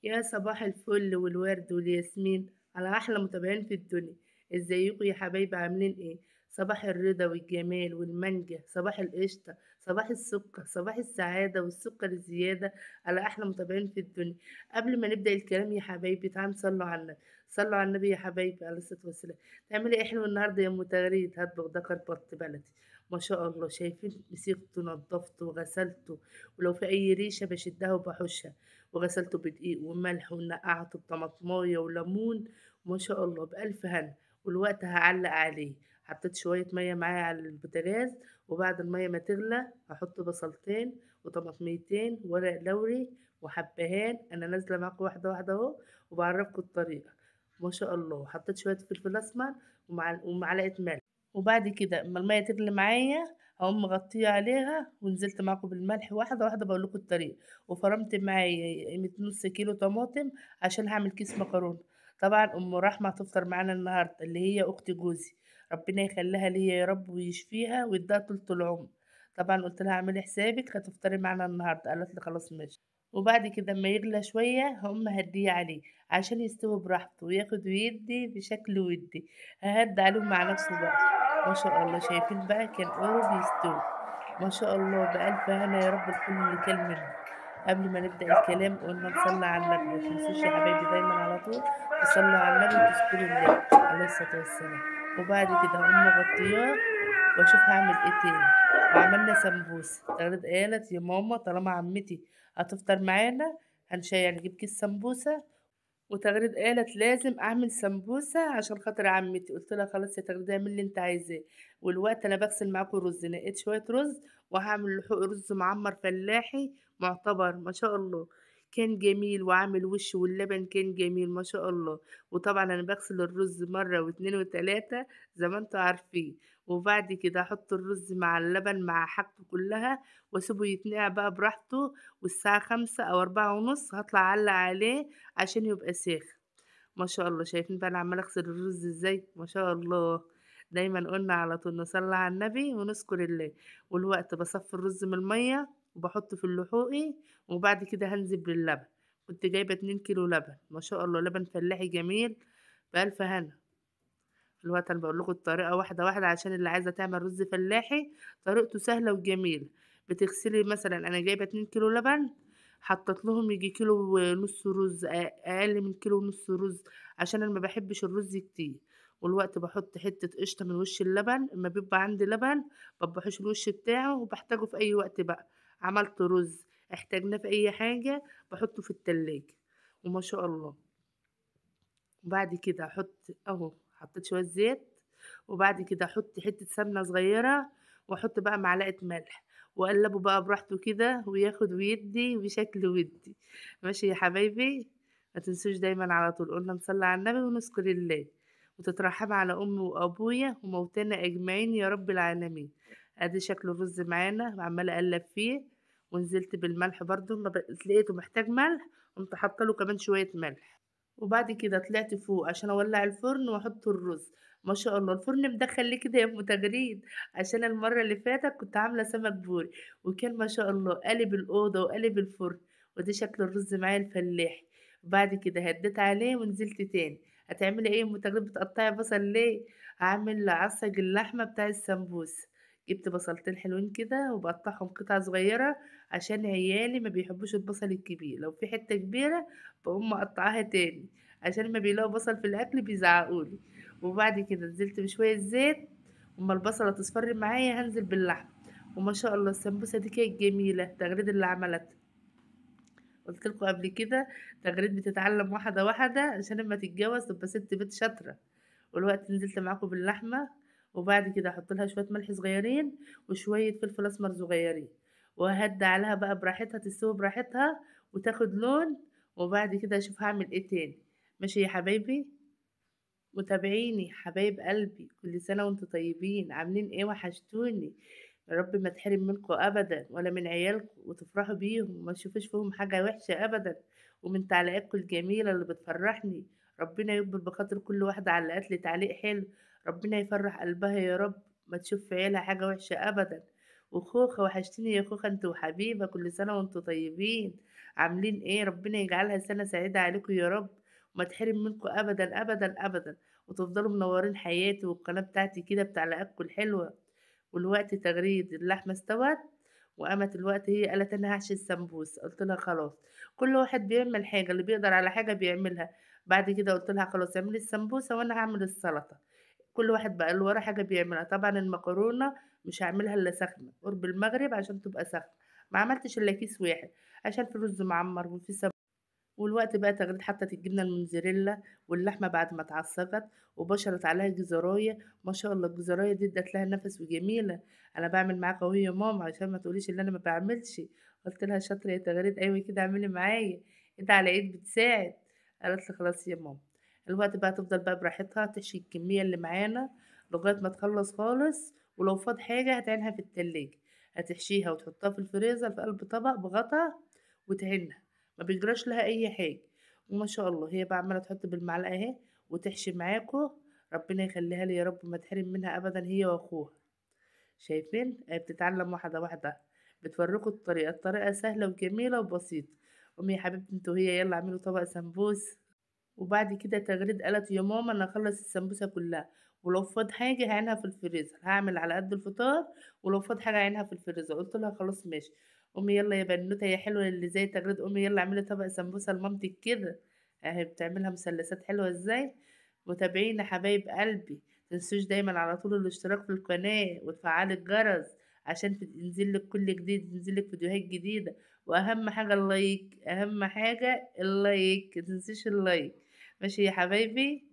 يا صباح الفل والورد والياسمين على أحلى متابعين في الدنيا. ازيكم يا حبايبي عاملين ايه؟ صباح الرضا والجمال والمانجا، صباح القشطة، صباح السكر، صباح السعادة والسكر الزيادة على أحلى متابعين في الدنيا. قبل ما نبدأ الكلام يا حبايبي تعالوا نصلوا على النبي. صلوا على النبي يا حبايبي عليه الصلاة والسلام. تعملي ايه حلو النهاردة يا أم تغريد؟ هطبخ دكر بط بلدي. ما شاء الله شايفين، مسكته نضفته وغسلته، ولو في أي ريشة بشدها وبحشها، وغسلته بدقيق وملح ونقعته بطماطماية وليمون. وما شاء الله بألف هنا. والوقت هعلق عليه. حطيت شوية مية معايا على البوتاجاز، وبعد المية ما تغلى هحط بصلتين وطماطميتين ورق لوري وحبهان. أنا نازلة معاكم واحدة واحدة أهو، وبعرفكم الطريقة. ما شاء الله حطيت شوية فلفل أسمر ومعلقة ملح. وبعد كده اما المية تغلي معايا هقوم مغطية عليها، ونزلت معاكم بالملح واحدة واحدة بقول لكم الطريقة. وفرمت معايا قيمة نص كيلو طماطم عشان هعمل كيس مكرونة. طبعا ام رحمة هتفطر معانا النهاردة، اللي هي اخت جوزي. ربنا يخليها ليا يا رب ويشفيها ويديها طول العمر. طبعا قلت لها اعملي حسابك هتفطري معانا النهاردة، قالت لي خلاص ماشي. وبعد كده اما يغلى شوية هقوم مهديه عليه عشان يستوي براحته وياخد ويدي بشكل ودي. ههد عليه مع نفسه بقى. ما شاء الله شايفين بقى كان قرب يستوي. ما شاء الله بألف هنا يا رب الكل اللي كل منه. قبل ما نبدأ الكلام قلنا نصلي على النبي، ما تنسوش يا حبايبي دايما على طول تصلوا على النبي وتذكروا الله عليه الصلاة والسلام. وبعد كده هقوم مغطياه واشوف هعمل ايه تاني. وعملنا سمبوسة. تغريد قالت يا ماما طالما عمتي هتفطر معانا هنشيع نجيب كيس سمبوسة. وتغريد قالت لازم اعمل سمبوسه عشان خاطر عمتي. قلت لها خلاص يا تغريد اعمل اللي انت عايزاه. والوقت انا بغسل معاكم رز، نقيت شويه رز وهعمل لحوق رز معمر فلاحي معتبر ما شاء الله. كان جميل وعامل وش، واللبن كان جميل ما شاء الله. وطبعا انا بغسل الرز مره واتنين وتلاته زي ما انتوا عارفين. وبعد كده احط الرز مع اللبن مع حاجته كلها واسيبه يتنقع بقى براحته. والساعه 5 أو 4:30 هطلع اعلق عليه عشان يبقى ساخن. ما شاء الله شايفين بقى انا عماله اغسل الرز ازاي ما شاء الله. دايما قلنا على طول نصلي على النبي ونذكر الله. والوقت بصفي الرز من الميه وبحطه في اللحوقي. وبعد كده هنزل باللبن. كنت جايبه 2 كيلو لبن ما شاء الله، لبن فلاحي جميل بألف هنا. الوقت انا بقول لكم الطريقه واحده واحده عشان اللي عايزه تعمل رز فلاحي. طريقته سهله وجميله. بتغسلي مثلا، انا جايبه 2 كيلو لبن، حطيت لهم يجي كيلو ونص رز، اقل من كيلو ونص رز عشان انا ما بحبش الرز كتير. والوقت بحط حته قشطه من وش اللبن اما بيبقى عندي لبن، ببحش الوش بتاعه وبحتاجه في اي وقت بقى. عملت رز احتاجناه في اي حاجه بحطه في التلاجة. وما شاء الله. وبعد كده احط اهو حطيت شويه زيت. وبعد كده احط حته سمنه صغيره، واحط بقى معلقه ملح، واقلبه بقى براحته كده وياخد ويدي بشكل ودي. ماشي يا حبايبي. ما تنسوش دايما على طول قلنا نصلي على النبي ونذكر الله، وتترحم على امي وابويا وموتانا اجمعين يا رب العالمين. ادي شكل الرز معانا وعماله اقلب فيه. ونزلت بالملح برضو ما لقيته محتاج ملح، قمت حاطه له كمان شويه ملح. وبعد كده طلعت فوق عشان اولع الفرن واحط الرز. ما شاء الله الفرن مدخل ليه كده يا ام تجريد؟ عشان المره اللي فاتت كنت عامله سمك بوري، وكان ما شاء الله قلب الاوضه وقلب الفرن. ودي شكل الرز معايا الفلاحي. وبعد كده هديت عليه ونزلت تاني. هتعملي ايه يا ام تجريد؟ بتقطعي بصل ليه؟ هعمل عصج اللحمه بتاع السمبوس. جبت بصلتين حلوين كده وبقطعهم قطع صغيره عشان عيالي ما بيحبوش البصل الكبير. لو في حته كبيره بقوم مقطعاها تاني عشان لما بيلاقوا بصل في الاكل بيزعقولي. وبعد كده نزلت بشويه زيت. وما البصله تصفر معايا هنزل باللحم. وما شاء الله السمبوسه دي كانت جميله. تغريد اللي عملتها قلت لكم قبل كده، تغريد بتتعلم واحده واحده عشان لما تتجوز تبقى ست بيت شاطره. والوقت نزلت معاكم باللحمه. وبعد كده احط لها شويه ملح صغيرين وشويه فلفل اسمر صغيرين، وهدي عليها بقى براحتها تستوي براحتها وتاخد لون. وبعد كده اشوف هعمل ايه تاني. ماشي يا حبايبي. متابعيني حبايب قلبي كل سنة وانتم طيبين، عاملين ايه؟ وحشتوني. يا رب ما تحرم منكم ابدا ولا من عيالكم، وتفرحوا بيهم وما تشوفوش فيهم حاجة وحشة ابدا. ومن تعليقاتكم الجميلة اللي بتفرحني. ربنا يكبر بخاطر كل واحدة علقت لي تعليق حلو. ربنا يفرح قلبها يا رب. ما تشوف في عيلها حاجة وحشة ابدا. وخوخة وحشتيني يا خوخة انت وحبيبة، كل سنة وانتم طيبين. عاملين إيه؟ ربنا يجعلها سنة سعيدة عليكم يا رب، وما تحرم منكم أبدًا، أبدًا، أبدًا، وتفضلوا منورين حياتي والقناة بتاعتي كده بتاع لقاكم الحلوة. والوقت تغريد اللحمة استوت، وقامت الوقت هي قالت أنا هاحشي السمبوسة، قُلت لها خلاص، كل واحد بيعمل حاجة، اللي بيقدر على حاجة بيعملها. بعد كده قُلت لها خلاص اعملي السمبوسة وأنا هاعمل السلطة. كل واحد بقى اللي وراه حاجة بيعملها. طبعًا المكرونة مش هاعملها إلا ساخنة، قُرب المغرب عشان تبقى ساخنة. ما عملتش إلا كيس واحد، عشان في رز معمّر وفي والوقت بقى تغليت حطت الجبنة الموتزاريلا واللحمة بعد ما اتعصجت، وبشرت عليها جزراية. ما شاء الله الجزراية دي ادت لها نفس وجميلة. انا بعمل معاك اهو يا ماما عشان ما تقوليش ان انا ما بعملش. قلت لها شاطرة يا تغريد، ايوه كده اعملي معايا، انت على ايد بتساعد. قالت لي خلاص يا ماما. الوقت بقى تفضل بقى براحتها تحشي الكمية اللي معانا لغاية ما تخلص خالص. ولو فاض حاجة هتعينها في التلاجة، هتحشيها وتحطها في الفريزر في قلب طبق بغطا وتعينها، ما بيجراش لها اي حاجه. وما شاء الله هي بقى عماله تحط بالمعلقه اهي وتحشي معاكو. ربنا يخليها لي يا رب، ما تحرم منها ابدا هي واخوها. شايفين بتتعلم واحده واحده، بتوريكوا الطريقه. الطريقه سهله وجميله وبسيطه. قومي يا حبيبتي انتوا وهي يلا اعملوا طبق سمبوس. وبعد كده تغريد قالت يا ماما انا هخلص السمبوسه كلها، ولو فاض حاجه هعينها في الفريزر، هعمل على قد الفطار، ولو فاض حاجه هعينها في الفريزر. قلت لها خلاص ماشي. قومي يلا يا بنوته يا حلوه اللي زي تغريد، قومي يلا اعملي طبق سمبوسه لمامتك كده. اهي بتعملها مثلثات حلوه ازاي. متابعينا حبايب قلبي، متنسوش دايما على طول الاشتراك في القناه وتفعلي الجرس عشان ينزلك كل جديد، ينزلك فيديوهات جديده. واهم حاجه اللايك، اهم حاجه اللايك، متنسيش اللايك. ماشي يا حبايبي.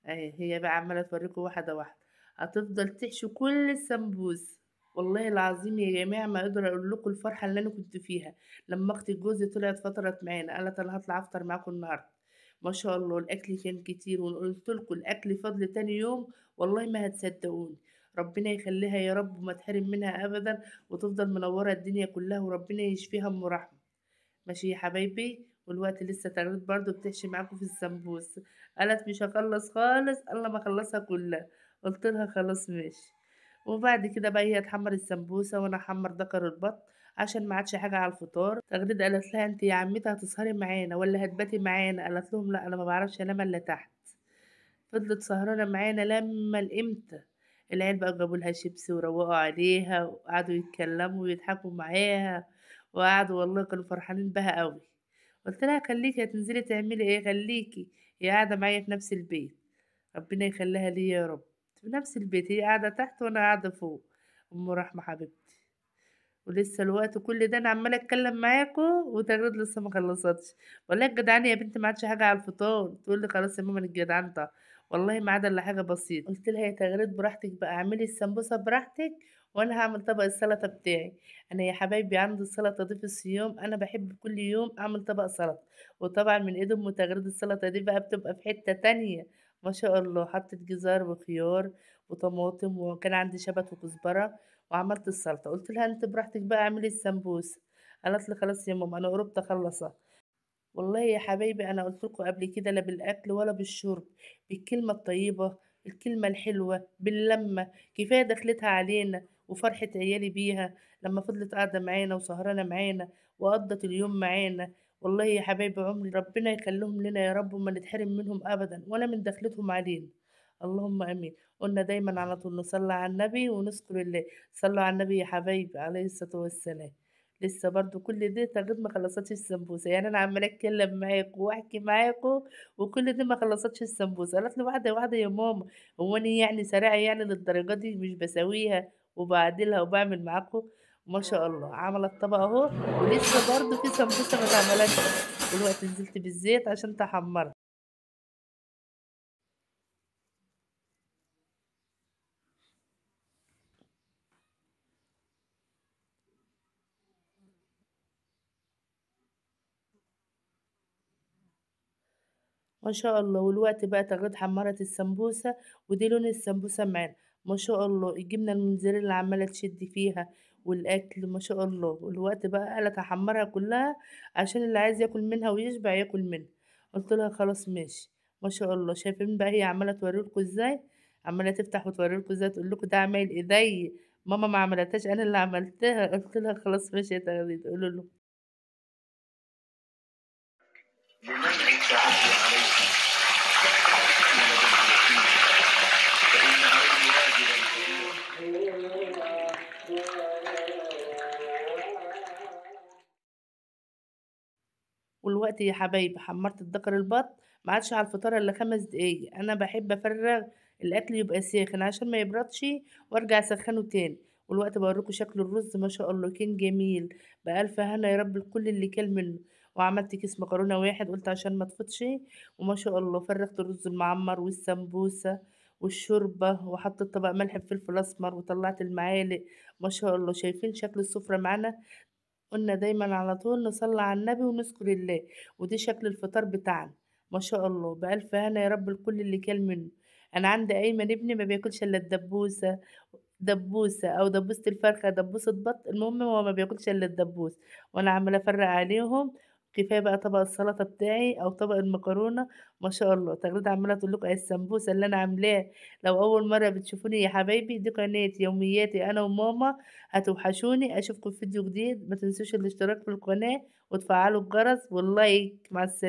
اهي هي بقى عمالة توريكم واحدة واحدة. هتفضل تحشي كل السمبوس. والله العظيم يا جماعة ما اقدر اقول لكم الفرحة اللي انا كنت فيها لما اختي جوزي طلعت فترت معانا قالت انا هطلع افطر معاكم النهارده. ما شاء الله الاكل كان كتير، وقلت لكم الاكل فضل تاني يوم. والله ما هتصدقوني. ربنا يخليها يا رب وما تحرم منها ابدا، وتفضل منورة الدنيا كلها، وربنا يشفيها ام رحمة. ماشي يا حبايبي. والوقت لسه تغريد برضو بتحشي معاكم في السمبوس. قالت مش هخلص خالص الا ما اخلصها كلها. قلت لها خلاص ماشي. وبعد كده بقى هي تحمر السمبوسه وانا احمر دكر البط عشان ما عادش حاجه على الفطار. تغريد قالت لها انت يا عمتي هتسهري معانا ولا هتباتي معانا؟ قالت لهم لا انا ما بعرفش انام الا تحت. فضلت سهرانة معانا لما لإمتى. العيال بقى جابوا لها شيبسي وروقوا عليها وقعدوا يتكلموا ويضحكوا معاها، وقعدوا والله كانوا فرحانين بها قوي. قلت لها خليكي هتنزلي تعملي ايه، خليكي هي قاعدة معايا في نفس البيت. ربنا يخليها لي يا رب. في نفس البيت، هي قاعدة تحت وانا قاعدة فوق. ام رحمة حبيبتي. ولسه الوقت كل ده انا عماله اتكلم معاكم وتغريد لسه ما خلصتش. والله الجدعان يا بنتي ما عادش حاجه على الفطار. تقول لي خلاص يا ماما الجدعان ده والله ما عدا الا حاجه بسيطه. قلت لها يا تغريد براحتك بقى، اعملي السمبوسه براحتك وانا هعمل طبق السلطه بتاعي. انا يا حبايبي عندي السلطه دي في الصيام، انا بحب كل يوم اعمل طبق سلطه. وطبعا من ايد ام تغريد السلطه دي بقى بتبقى في حته تانية. ما شاء الله حطيت جزر وخيار وطماطم، وكان عندي شبت وكزبره، وعملت السلطة. قلت لها انت براحتك بقى اعملي السمبوسة. قالت لي خلاص يا ماما انا قربت اخلصها. والله يا حبايبي انا قلت لكم قبل كده لا بالاكل ولا بالشرب، بالكلمة الطيبة، الكلمة الحلوة، باللمة. كفاية دخلتها علينا وفرحة عيالي بيها لما فضلت قاعدة معانا وسهرانة معانا وقضت اليوم معانا. والله يا حبايبي عمري ربنا يخليهم لنا يا رب وما نتحرم منهم ابدا ولا من دخلتهم علينا. اللهم امين. قلنا دايما على طول نصلي على النبي ونذكر الله. صلوا على النبي يا حبايبي عليه الصلاة والسلام. لسه برضو كل ده تغير ما خلصتش السمبوسة. يعني انا عمالة اتكلم معاكم واحكي معاكم وكل ده ما خلصتش السمبوسة. قالت لي واحدة واحدة يا ماما، هو انا يعني سريعة يعني للدرجة دي؟ مش بسويها وبعدلها وبعمل معاكم. ما شاء الله عملت طبق اهو. ولسه برضو في سمبوسة ما اتعملتش. دلوقتي نزلت بالزيت عشان تحمرها. ما شاء الله. والوقت بقى تغيت حمرت السمبوسة، ودي لون السمبوسة معانا. ما شاء الله الجبنة الموتزاريلا عمالة تشد فيها، والأكل ما شاء الله. والوقت بقى قالت هحمرها كلها عشان اللي عايز ياكل منها ويشبع ياكل منها. قلت لها خلاص ماشي. ما شاء الله شايفين بقى هي عمالة توريلكوا ازاي، عمالة تفتح وتوريلكوا ازاي، تقول لكم ده عمايل ايدي، ماما ما عملتهاش انا اللي عملتها. قلت لها خلاص ماشي يا تغريد قولوا له. دلوقتي يا حبايبي حمّرت الدكر البط، ما عادش على الفطار إلا 5 دقايق، أنا باحب أفرّغ الأكل يبقى ساخن عشان ما يبردش وأرجع أسخّنه تاني، والوقتي باورّيكم شكل الرز ما شاء الله كان جميل، بألف هنا يا رب لكل اللي كَل منه، وعملت كيس مكرونة واحد قُلت عشان ما تفيضش، وما شاء الله فرّغت الرز المعمّر والسمبوسة والشوربة، وحطيت طبق ملح بفلفل أسمر وطلّعت المعالق، ما شاء الله شايفين شكل السفرة معانا؟ قُلنا دايمًا على طول نصلّي على النبي ونذكر الله، ودي شكل الفطار بتاعنا، ما شاء الله، بألف هنا يا رب لكل اللي كَل منه. أنا عندي أيمن ابني ما بياكلش إلا الدبوسة، دبوسة أو دبوسة الفرخة، دبوسة بَط، المهم هو ما بياكلش إلا الدبوس، وأنا عمّالة أفرّق عليهم، كفاية بقى طبق السلطة بتاعي أو طبق المكرونة، ما شاء الله. تغريدة عمّالة تقول لكم أهي السمبوسة اللي أنا عاملاها، لو أول مرّة بتشوفوني يا حبايبي دي قناة يومياتي أنا وماما، هتوحشوني، أشوفكم في فيديو جديد، ما تنسوش الاشتراك في القناة وتفعّلوا الجرس واللايك، مع السلامة.